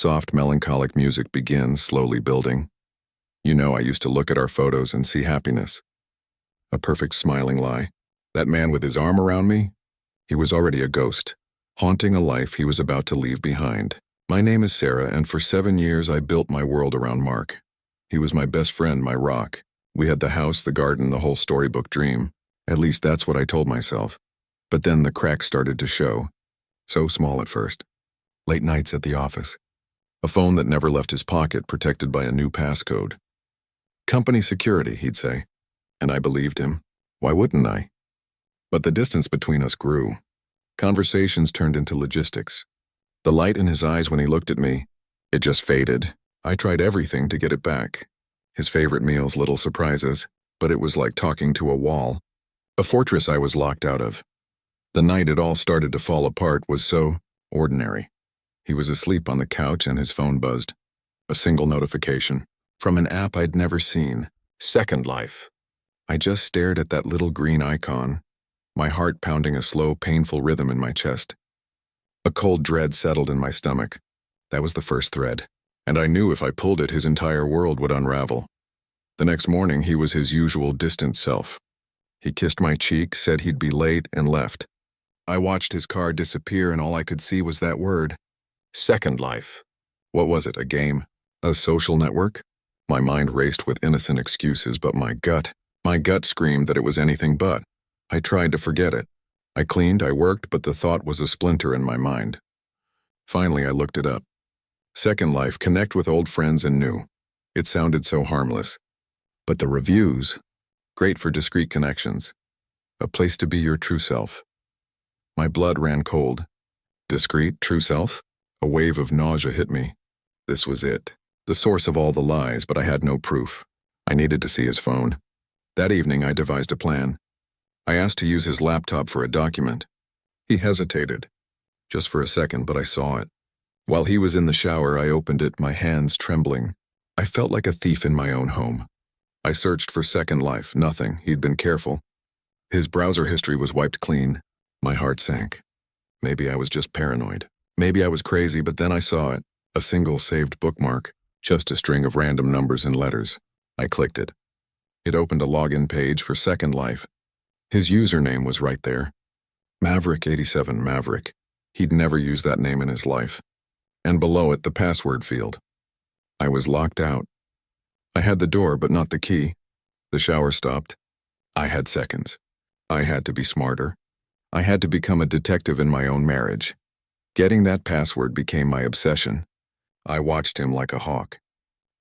Soft, melancholic music begins, slowly building. You know, I used to look at our photos and see happiness. A perfect smiling lie. That man with his arm around me? He was already a ghost, haunting a life he was about to leave behind. My name is Sarah, and for 7 years I built my world around Mark. He was my best friend, my rock. We had the house, the garden, the whole storybook dream. At least that's what I told myself. But then the cracks started to show. So small at first. Late nights at the office. A phone that never left his pocket, protected by a new passcode. Company security, he'd say. And I believed him. Why wouldn't I? But the distance between us grew. Conversations turned into logistics. The light in his eyes when he looked at me, it just faded. I tried everything to get it back. His favorite meals, little surprises, but it was like talking to a wall. A fortress I was locked out of. The night it all started to fall apart was so ordinary. He was asleep on the couch and his phone buzzed. A single notification. From an app I'd never seen. Second Life. I just stared at that little green icon, my heart pounding a slow, painful rhythm in my chest. A cold dread settled in my stomach. That was the first thread, and I knew if I pulled it, his entire world would unravel. The next morning, he was his usual distant self. He kissed my cheek, said he'd be late, and left. I watched his car disappear, and all I could see was that word. Second Life. What was it, a game? A social network? My mind raced with innocent excuses, but my gut screamed that it was anything but. I tried to forget it. I cleaned, I worked, but the thought was a splinter in my mind. Finally, I looked it up. Second Life, connect with old friends and new. It sounded so harmless. But the reviews, great for discreet connections. A place to be your true self. My blood ran cold. Discreet, true self? A wave of nausea hit me. This was it. The source of all the lies, but I had no proof. I needed to see his phone. That evening, I devised a plan. I asked to use his laptop for a document. He hesitated. Just for a second, but I saw it. While he was in the shower, I opened it, my hands trembling. I felt like a thief in my own home. I searched for Second Life, nothing. He'd been careful. His browser history was wiped clean. My heart sank. Maybe I was just paranoid. Maybe I was crazy, but then I saw it. A single saved bookmark. Just a string of random numbers and letters. I clicked it. It opened a login page for Second Life. His username was right there. Maverick87 Maverick. He'd never used that name in his life. And below it, the password field. I was locked out. I had the door, but not the key. The shower stopped. I had seconds. I had to be smarter. I had to become a detective in my own marriage. Getting that password became my obsession. I watched him like a hawk.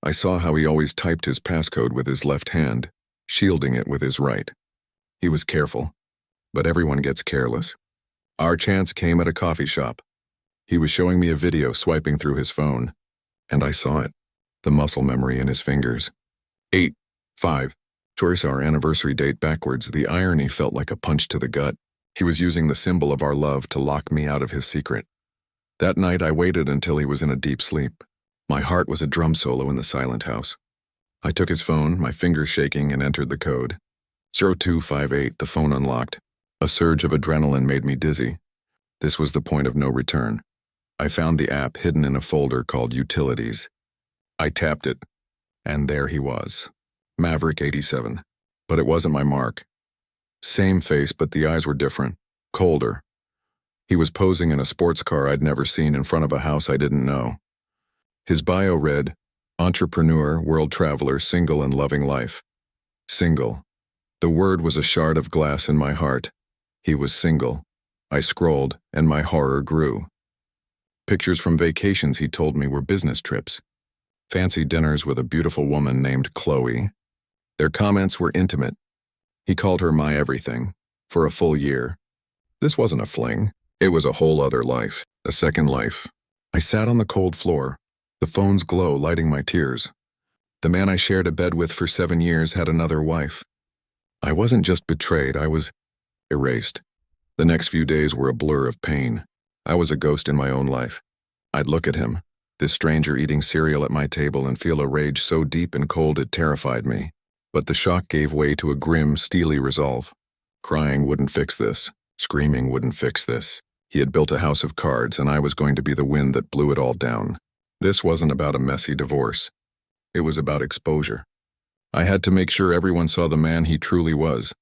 I saw how he always typed his passcode with his left hand, shielding it with his right. He was careful, but everyone gets careless. Our chance came at a coffee shop. He was showing me a video, swiping through his phone, and I saw it, the muscle memory in his fingers. 8-5. Choice our anniversary date backwards. The irony felt like a punch to the gut. He was using the symbol of our love to lock me out of his secret. That night, I waited until he was in a deep sleep. My heart was a drum solo in the silent house. I took his phone, my fingers shaking, and entered the code. 0258, the phone unlocked. A surge of adrenaline made me dizzy. This was the point of no return. I found the app hidden in a folder called Utilities. I tapped it, and there he was. Maverick87. But it wasn't my mark. Same face, but the eyes were different. Colder. He was posing in a sports car I'd never seen in front of a house I didn't know. His bio read, entrepreneur, world traveler, single and loving life. Single. The word was a shard of glass in my heart. He was single. I scrolled, and my horror grew. Pictures from vacations he told me were business trips. Fancy dinners with a beautiful woman named Chloe. Their comments were intimate. He called her my everything, for a full year. This wasn't a fling. It was a whole other life, a second life. I sat on the cold floor, the phone's glow lighting my tears. The man I shared a bed with for 7 years had another wife. I wasn't just betrayed, I was erased. The next few days were a blur of pain. I was a ghost in my own life. I'd look at him, this stranger eating cereal at my table, and feel a rage so deep and cold it terrified me. But the shock gave way to a grim, steely resolve. Crying wouldn't fix this. Screaming wouldn't fix this. He had built a house of cards, and I was going to be the wind that blew it all down. This wasn't about a messy divorce. It was about exposure. I had to make sure everyone saw the man he truly was.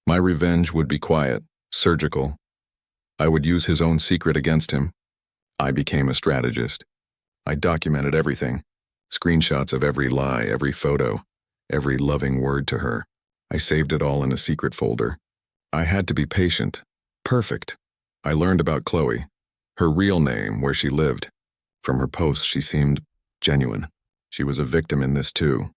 My revenge would be quiet, surgical. I would use his own secret against him. I became a strategist. I documented everything. Screenshots of every lie, every photo, every loving word to her. I saved it all in a secret folder. I had to be patient. Perfect. I learned about Chloe, her real name, where she lived. From her posts, she seemed genuine. She was a victim in this too.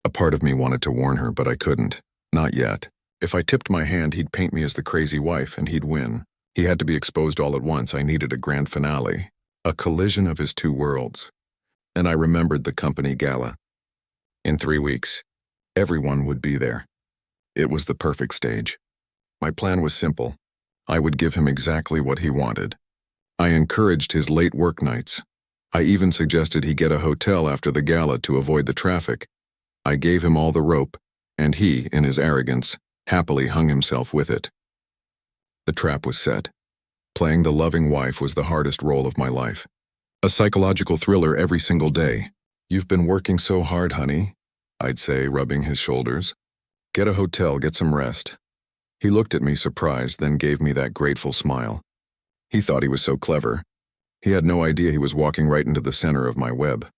A part of me wanted to warn her, but I couldn't. Not yet. If I tipped my hand, he'd paint me as the crazy wife, and he'd win. He had to be exposed all at once. I needed a grand finale. A collision of his two worlds. And I remembered the company gala. In 3 weeks, everyone would be there. It was the perfect stage. My plan was simple. I would give him exactly what he wanted. I encouraged his late work nights. I even suggested he get a hotel after the gala to avoid the traffic. I gave him all the rope, and he, in his arrogance, happily hung himself with it. The trap was set. Playing the loving wife was the hardest role of my life. A psychological thriller every single day. "You've been working so hard, honey," I'd say, rubbing his shoulders. "Get a hotel, get some rest." He looked at me surprised, then gave me that grateful smile. He thought he was so clever. He had no idea he was walking right into the center of my web.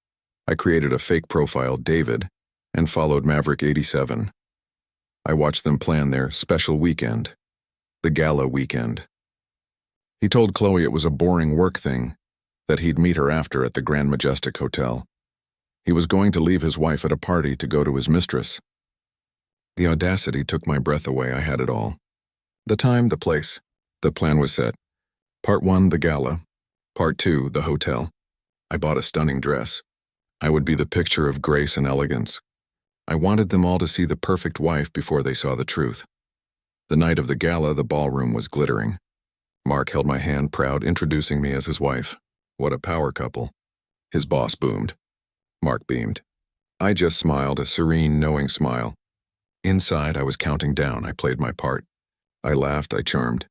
I created a fake profile, David, and followed Maverick 87. I watched them plan their special weekend, the gala weekend. He told Chloe it was a boring work thing, that he'd meet her after at the Grand Majestic Hotel. He was going to leave his wife at a party to go to his mistress. The audacity took my breath away. I had it all. The time, the place. The plan was set. Part 1, the gala. Part 2, the hotel. I bought a stunning dress. I would be the picture of grace and elegance. I wanted them all to see the perfect wife before they saw the truth. The night of the gala, the ballroom was glittering. Mark held my hand, proud, introducing me as his wife. What a power couple. His boss boomed. Mark beamed. I just smiled, a serene, knowing smile. Inside, I was counting down. I played my part. I laughed, I charmed.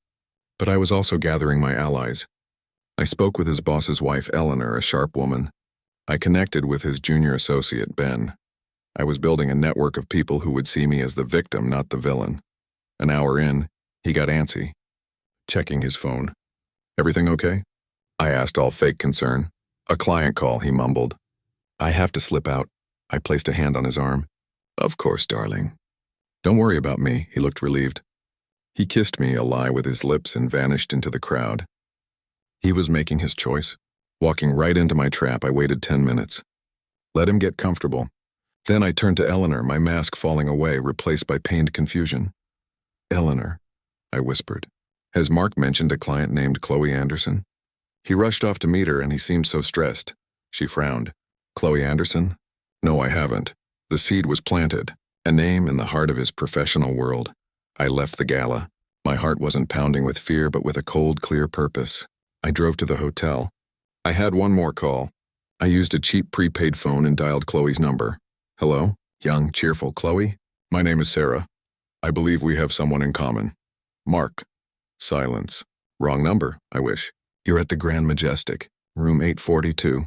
But I was also gathering my allies. I spoke with his boss's wife, Eleanor, a sharp woman. I connected with his junior associate, Ben. I was building a network of people who would see me as the victim, not the villain. An hour in, he got antsy, checking his phone. "Everything okay?" I asked, all fake concern. "A client call," he mumbled. "I have to slip out." I placed a hand on his arm. "Of course, darling. Don't worry about me," he looked relieved. He kissed me, a lie with his lips, and vanished into the crowd. He was making his choice. Walking right into my trap, I waited 10 minutes. Let him get comfortable. Then I turned to Eleanor, my mask falling away, replaced by pained confusion. "Eleanor," I whispered, "has Mark mentioned a client named Chloe Anderson?" He rushed off to meet her, and he seemed so stressed. She frowned. "Chloe Anderson? No, I haven't." The seed was planted, a name in the heart of his professional world. I left the gala. My heart wasn't pounding with fear, but with a cold, clear purpose. I drove to the hotel. I had one more call. I used a cheap prepaid phone and dialed Chloe's number. "Hello? Young, cheerful Chloe? My name is Sarah. I believe we have someone in common. Mark." Silence. "Wrong number, I wish. You're at the Grand Majestic, room 842.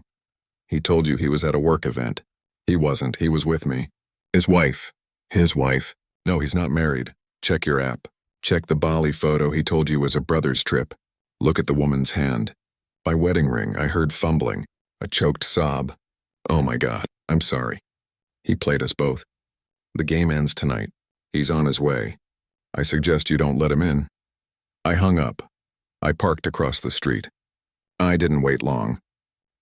He told you he was at a work event." "He wasn't. He was with me." "His wife." "His wife?" "No, he's not married. Check your app. Check the Bali photo he told you was a brother's trip. Look at the woman's hand. My wedding ring," I heard fumbling, a choked sob. "Oh my God, I'm sorry." He played us both. "The game ends tonight. He's on his way. I suggest you don't let him in." I hung up. I parked across the street. I didn't wait long.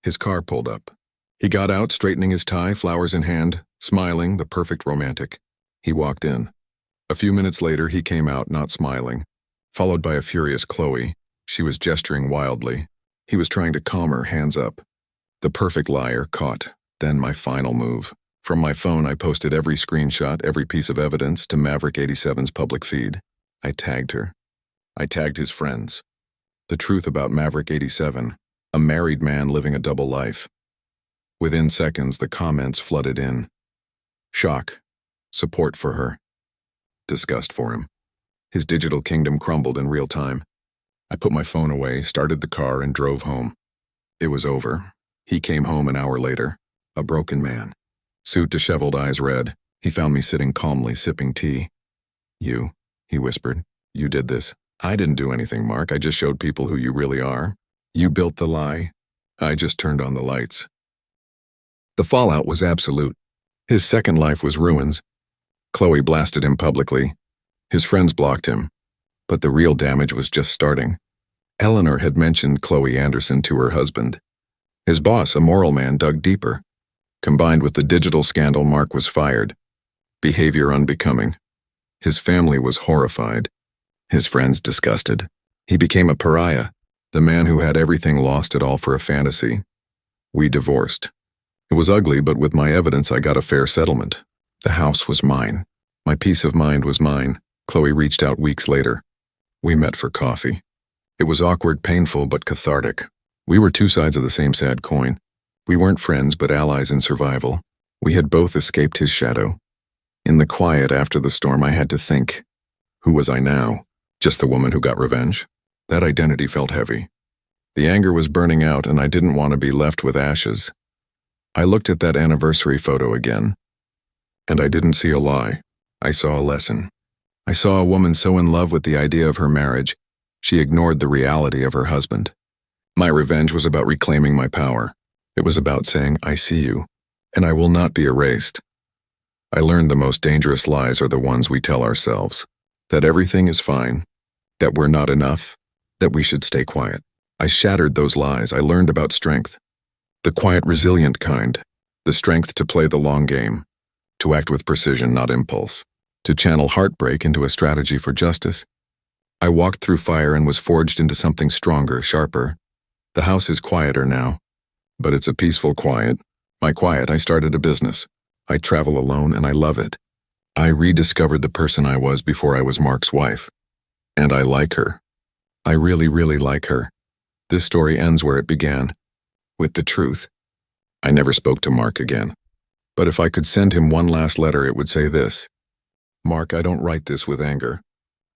His car pulled up. He got out, straightening his tie, flowers in hand, smiling, the perfect romantic. He walked in. A few minutes later, he came out, not smiling, followed by a furious Chloe. She was gesturing wildly. He was trying to calm her, hands up. The perfect liar, caught. Then my final move. From my phone, I posted every screenshot, every piece of evidence to Maverick 87's public feed. I tagged her. I tagged his friends. The truth about Maverick 87, a married man living a double life. Within seconds, the comments flooded in. Shock. Support for her. Disgust for him. His digital kingdom crumbled in real time. I put my phone away, started the car, and drove home. It was over. He came home an hour later, a broken man. Suit disheveled, eyes red. He found me sitting calmly, sipping tea. You, he whispered. You did this. I didn't do anything, Mark. I just showed people who you really are. You built the lie. I just turned on the lights. The fallout was absolute. His second life was ruins. Chloe blasted him publicly. His friends blocked him. But the real damage was just starting. Eleanor had mentioned Chloe Anderson to her husband. His boss, a moral man, dug deeper. Combined with the digital scandal, Mark was fired. Behavior unbecoming. His family was horrified. His friends disgusted. He became a pariah, the man who had everything lost it all for a fantasy. We divorced. It was ugly, but with my evidence I got a fair settlement. The house was mine. My peace of mind was mine. Chloe reached out weeks later. We met for coffee. It was awkward, painful, but cathartic. We were two sides of the same sad coin. We weren't friends, but allies in survival. We had both escaped his shadow. In the quiet after the storm, I had to think. Who was I now? Just the woman who got revenge? That identity felt heavy. The anger was burning out, and I didn't want to be left with ashes. I looked at that anniversary photo again. And I didn't see a lie. I saw a lesson. I saw a woman so in love with the idea of her marriage, she ignored the reality of her husband. My revenge was about reclaiming my power. It was about saying, I see you, and I will not be erased. I learned the most dangerous lies are the ones we tell ourselves. That everything is fine, that we're not enough, that we should stay quiet. I shattered those lies. I learned about strength. The quiet, resilient kind. The strength to play the long game. To act with precision, not impulse. To channel heartbreak into a strategy for justice. I walked through fire and was forged into something stronger, sharper. The house is quieter now. But it's a peaceful quiet. My quiet, I started a business. I travel alone and I love it. I rediscovered the person I was before I was Mark's wife. And I like her. I really, really like her. This story ends where it began, with the truth. I never spoke to Mark again. But if I could send him one last letter, it would say this. Mark, I don't write this with anger.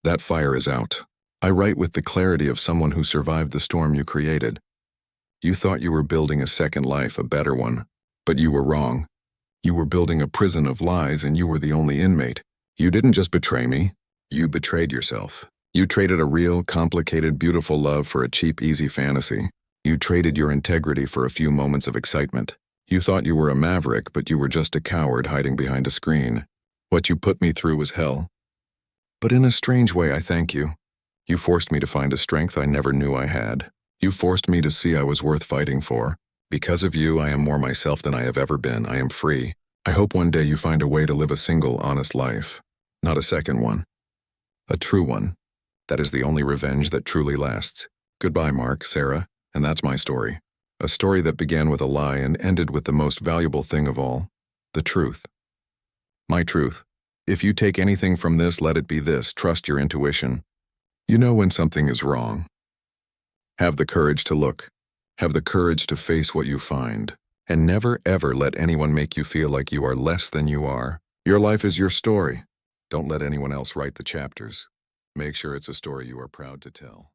That fire is out. I write with the clarity of someone who survived the storm you created. You thought you were building a second life, a better one. But you were wrong. You were building a prison of lies and you were the only inmate. You didn't just betray me. You betrayed yourself. You traded a real, complicated, beautiful love for a cheap, easy fantasy. You traded your integrity for a few moments of excitement. You thought you were a maverick, but you were just a coward hiding behind a screen. What you put me through was hell. But in a strange way, I thank you. You forced me to find a strength I never knew I had. You forced me to see I was worth fighting for. Because of you, I am more myself than I have ever been. I am free. I hope one day you find a way to live a single, honest life. Not a second one. A true one. That is the only revenge that truly lasts. Goodbye, Mark, Sarah, and that's my story. A story that began with a lie and ended with the most valuable thing of all, the truth. My truth. If you take anything from this, let it be this. Trust your intuition. You know when something is wrong. Have the courage to look. Have the courage to face what you find. And never, ever let anyone make you feel like you are less than you are. Your life is your story. Don't let anyone else write the chapters. Make sure it's a story you are proud to tell.